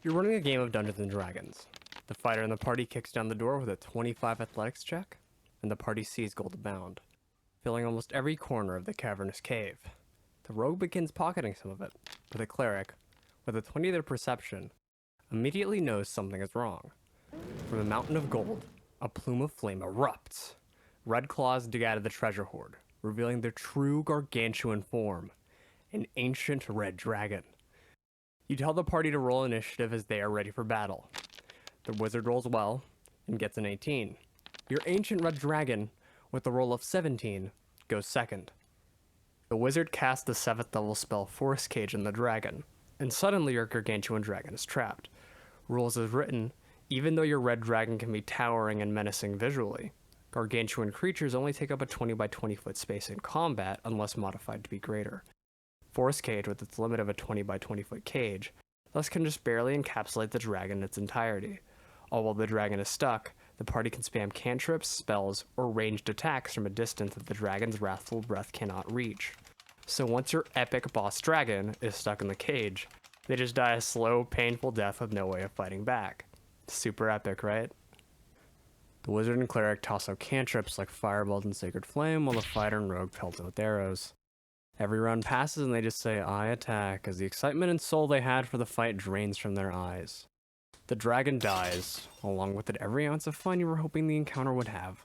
You're running a game of Dungeons & Dragons. The fighter in the party kicks down the door with a 25 athletics check, and the party sees gold abound, filling almost every corner of the cavernous cave. The rogue begins pocketing some of it, but the cleric, with a 20 to their perception, immediately knows something is wrong. From a mountain of gold, a plume of flame erupts. Red claws dig out of the treasure hoard, revealing their true gargantuan form, an ancient red dragon. You tell the party to roll initiative as they are ready for battle. The wizard rolls well and gets an 18. Your ancient red dragon, with a roll of 17, goes second. The wizard casts the 7th level spell Force Cage on the dragon, and suddenly your gargantuan dragon is trapped. Rules as written, even though your red dragon can be towering and menacing visually, gargantuan creatures only take up a 20 by 20 foot space in combat unless modified to be greater. Force Cage, with its limit of a 20 by 20 foot cage, thus can just barely encapsulate the dragon in its entirety. All while the dragon is stuck, the party can spam cantrips, spells, or ranged attacks from a distance that the dragon's wrathful breath cannot reach. So once your epic boss dragon is stuck in the cage, they just die a slow, painful death with no way of fighting back. Super epic, right? The wizard and cleric toss out cantrips like Firebolt and Sacred Flame, while the fighter and rogue pelt it with arrows. Every round passes and they just say, "I attack," as the excitement and soul they had for the fight drains from their eyes. The dragon dies, along with it every ounce of fun you were hoping the encounter would have.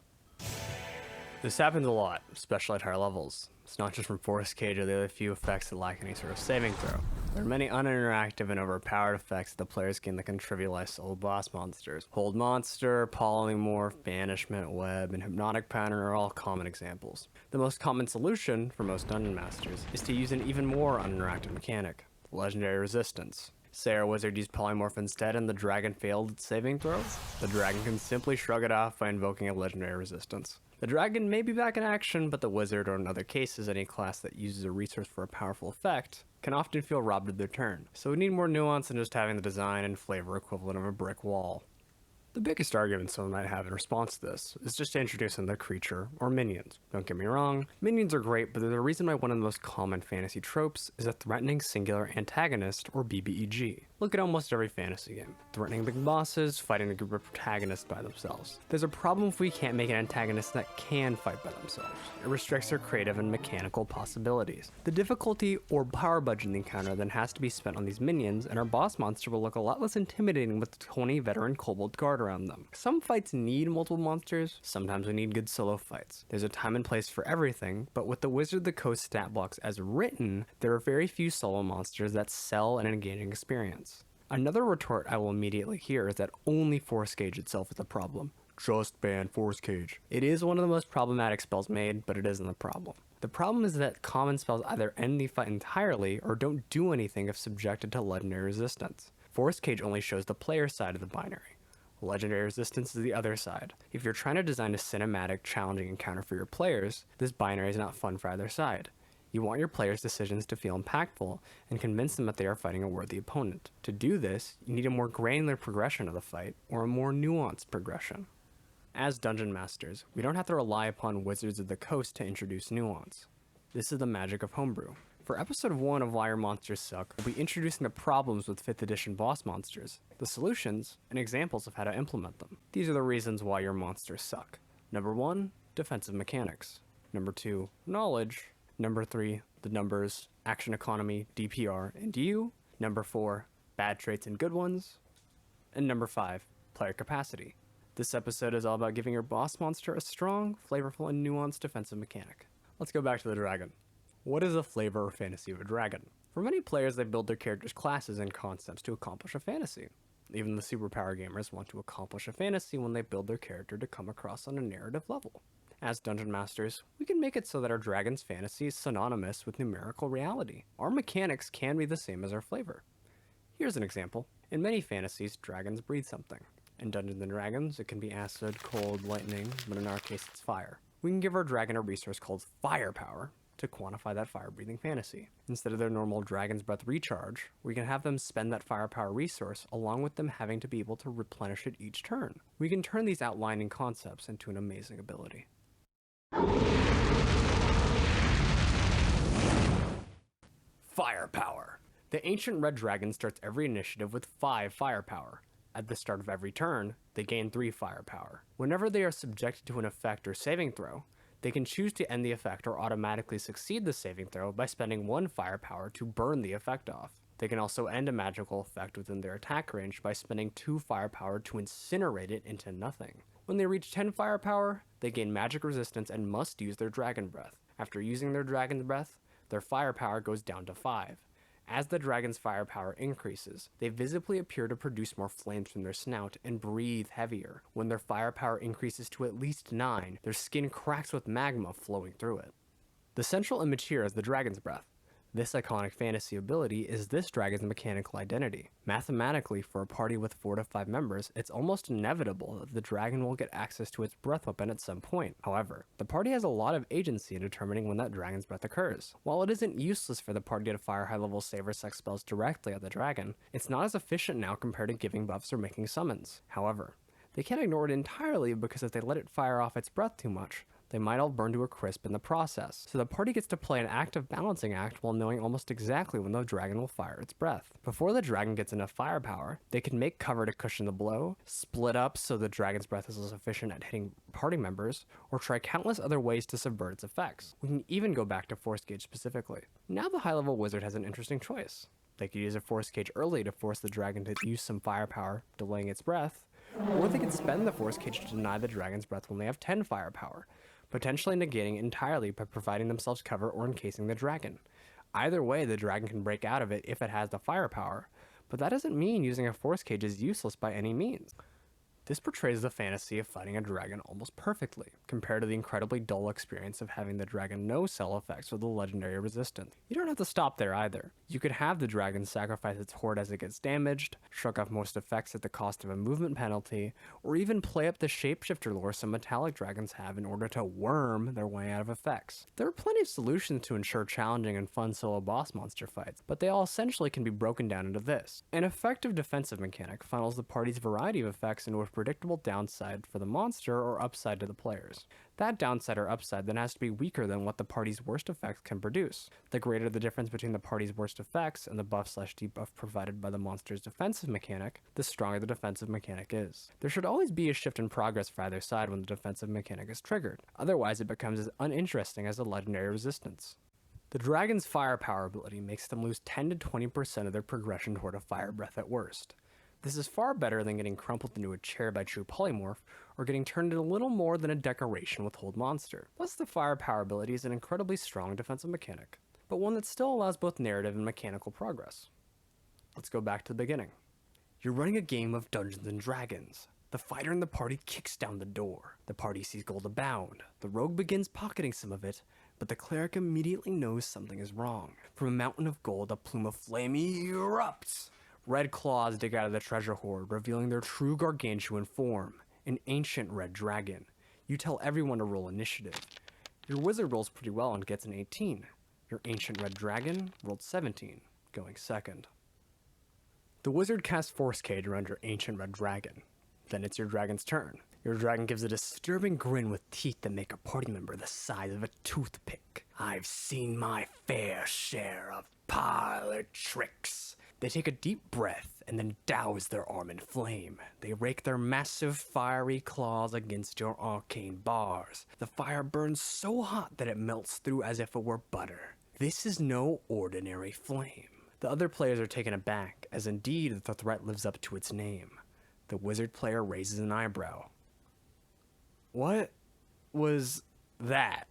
This happens a lot, especially at higher levels. It's not just from Force Cage or the other few effects that lack any sort of saving throw. There are many uninteractive and overpowered effects that the players gain that can trivialize solo boss monsters. Hold Monster, Polymorph, Banishment, Web, and Hypnotic Pattern are all common examples. The most common solution for most Dungeon Masters is to use an even more uninteractive mechanic, Legendary Resistance. Say our wizard used Polymorph instead and the dragon failed its saving throw, the dragon can simply shrug it off by invoking a Legendary Resistance. The dragon may be back in action, but the wizard, or in other cases any class that uses a resource for a powerful effect, can often feel robbed of their turn. So we need more nuance than just having the design and flavor equivalent of a brick wall. The biggest argument someone might have in response to this is just to introduce another creature, or minions. Don't get me wrong, minions are great, but they're the reason why one of the most common fantasy tropes is a threatening singular antagonist, or BBEG. Look at almost every fantasy game. Threatening big bosses, fighting a group of protagonists by themselves. There's a problem if we can't make an antagonist that can fight by themselves. It restricts their creative and mechanical possibilities. The difficulty or power budget in the encounter then has to be spent on these minions, and our boss monster will look a lot less intimidating with 20 veteran kobold guard around them. Some fights need multiple monsters, sometimes we need good solo fights. There's a time and place for everything, but with the Wizard of the Coast stat blocks as written, there are very few solo monsters that sell an engaging experience. Another retort I will immediately hear is that only Force Cage itself is a problem. Just ban Force Cage. It is one of the most problematic spells made, but it isn't the problem. The problem is that common spells either end the fight entirely or don't do anything if subjected to Legendary Resistance. Force Cage only shows the player side of the binary. Legendary Resistance is the other side. If you're trying to design a cinematic, challenging encounter for your players, this binary is not fun for either side. You want your players' decisions to feel impactful and convince them that they are fighting a worthy opponent. To do this, you need a more granular progression of the fight, or a more nuanced progression. As Dungeon Masters, we don't have to rely upon Wizards of the Coast to introduce nuance. This is the magic of homebrew. For episode 1 of Why Your Monsters Suck, we'll be introducing the problems with 5th edition boss monsters, the solutions, and examples of how to implement them. These are the reasons why your monsters suck. Number 1, defensive mechanics. Number 2, knowledge. Number 3, the numbers, action economy, DPR, and DU. Number 4, bad traits and good ones. And number 5, player capacity. This episode is all about giving your boss monster a strong, flavorful, and nuanced defensive mechanic. Let's go back to the dragon. What is a flavor or fantasy of a dragon? For many players, they build their characters' classes and concepts to accomplish a fantasy. Even the superpower gamers want to accomplish a fantasy when they build their character to come across on a narrative level. As Dungeon Masters, we can make it so that our dragon's fantasy is synonymous with numerical reality. Our mechanics can be the same as our flavor. Here's an example. In many fantasies, dragons breathe something. In Dungeons & Dragons, it can be acid, cold, lightning, but in our case it's fire. We can give our dragon a resource called firepower to quantify that fire-breathing fantasy. Instead of their normal dragon's breath recharge, we can have them spend that firepower resource along with them having to be able to replenish it each turn. We can turn these outlining concepts into an amazing ability. Firepower. The Ancient Red Dragon starts every initiative with 5 firepower. At the start of every turn, they gain 3 firepower. Whenever they are subjected to an effect or saving throw, they can choose to end the effect or automatically succeed the saving throw by spending 1 firepower to burn the effect off. They can also end a magical effect within their attack range by spending 2 firepower to incinerate it into nothing. When they reach 10 firepower, they gain magic resistance and must use their Dragon Breath. After using their Dragon Breath, their firepower goes down to 5. As the dragon's firepower increases, they visibly appear to produce more flames from their snout and breathe heavier. When their firepower increases to at least 9, their skin cracks with magma flowing through it. The central image here is the dragon's breath. This iconic fantasy ability is this dragon's mechanical identity. Mathematically, for a party with 4 to 5 members, it's almost inevitable that the dragon will get access to its breath weapon at some point. However, the party has a lot of agency in determining when that dragon's breath occurs. While it isn't useless for the party to fire high-level save or sex spells directly at the dragon, it's not as efficient now compared to giving buffs or making summons. However, they can't ignore it entirely because if they let it fire off its breath too much, they might all burn to a crisp in the process. So the party gets to play an active balancing act while knowing almost exactly when the dragon will fire its breath. Before the dragon gets enough firepower, they can make cover to cushion the blow, split up so the dragon's breath is less efficient at hitting party members, or try countless other ways to subvert its effects. We can even go back to Force Gauge specifically. Now the high-level wizard has an interesting choice. They could use a Force Gauge early to force the dragon to use some firepower, delaying its breath, or they could spend the Force Gauge to deny the dragon's breath when they have 10 firepower, potentially negating it entirely by providing themselves cover or encasing the dragon. Either way, the dragon can break out of it if it has the firepower, but that doesn't mean using a Force Cage is useless by any means. This portrays the fantasy of fighting a dragon almost perfectly, compared to the incredibly dull experience of having the dragon no-cell effects with the legendary resistance. You don't have to stop there either. You could have the dragon sacrifice its horde as it gets damaged, shrug off most effects at the cost of a movement penalty, or even play up the shapeshifter lore some metallic dragons have in order to worm their way out of effects. There are plenty of solutions to ensure challenging and fun solo boss monster fights, but they all essentially can be broken down into this. An effective defensive mechanic funnels the party's variety of effects into a predictable downside for the monster or upside to the players. That downside or upside then has to be weaker than what the party's worst effects can produce. The greater the difference between the party's worst effects and the buff/debuff provided by the monster's defensive mechanic, the stronger the defensive mechanic is. There should always be a shift in progress for either side when the defensive mechanic is triggered, otherwise it becomes as uninteresting as a legendary resistance. The dragon's firepower ability makes them lose 10 to 20% of their progression toward a fire breath at worst. This is far better than getting crumpled into a chair by true polymorph, or getting turned into little more than a decoration with Hold Monster. Plus, the firepower ability is an incredibly strong defensive mechanic, but one that still allows both narrative and mechanical progress. Let's go back to the beginning. You're running a game of Dungeons & Dragons. The fighter in the party kicks down the door. The party sees gold abound. The rogue begins pocketing some of it, but the cleric immediately knows something is wrong. From a mountain of gold, a plume of flame erupts. Red claws dig out of the treasure hoard, revealing their true gargantuan form, an ancient red dragon. You tell everyone to roll initiative. Your wizard rolls pretty well and gets an 18. Your ancient red dragon rolled 17, going second. The wizard casts Force Cage around your ancient red dragon. Then it's your dragon's turn. Your dragon gives a disturbing grin with teeth that make a party member the size of a toothpick. I've seen my fair share of parlor tricks. They take a deep breath and then douse their arm in flame. They rake their massive fiery claws against your arcane bars. The fire burns so hot that it melts through as if it were butter. This is no ordinary flame. The other players are taken aback, as indeed the threat lives up to its name. The wizard player raises an eyebrow. What was that?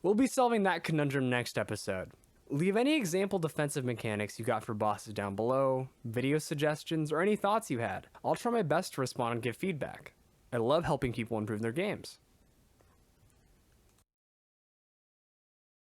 We'll be solving that conundrum next episode. Leave any example defensive mechanics you got for bosses down below, video suggestions, or any thoughts you had. I'll try my best to respond and give feedback. I love helping people improve their games.